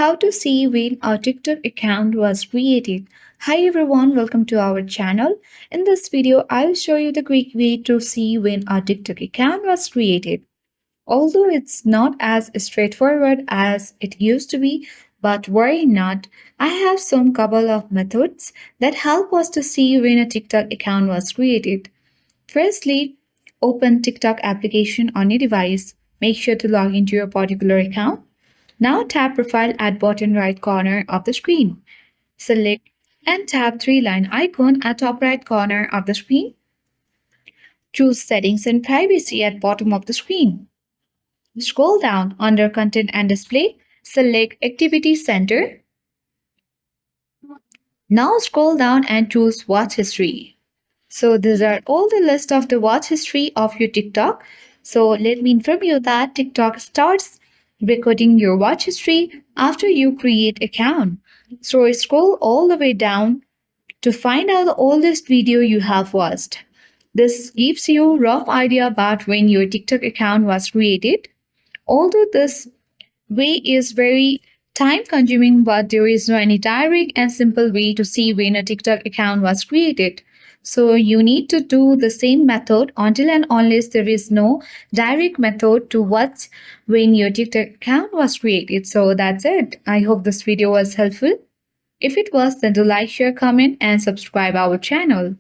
how to see when a TikTok account was created. Hi everyone, welcome to our channel. In this video, I'll show you the quick way to see when a TikTok account was created. Although it's not as straightforward as it used to be, but worry not, I have some couple of methods that help us to see when a TikTok account was created. Firstly, open TikTok application on your device. Make sure to log into your particular account. Now tap Profile at bottom right corner of the screen. Select and tap three-line icon at top right corner of the screen. Choose Settings and Privacy at bottom of the screen. Scroll down under Content and Display. Select Activity Center. Now scroll down and choose Watch History. So these are all the list of the watch history of your TikTok. So let me inform you that TikTok starts recording your watch history after you create account. So scroll all the way down to find out the oldest video you have watched. This gives you rough idea about when your TikTok account was created. Although this way is very time consuming, but there is no any direct and simple way to see when a TikTok account was created. So you need to do the same method until and unless there is no direct method to watch when your TikTok account was created. So that's it. I hope this video was helpful. If it was, then do like, share, comment and subscribe our channel.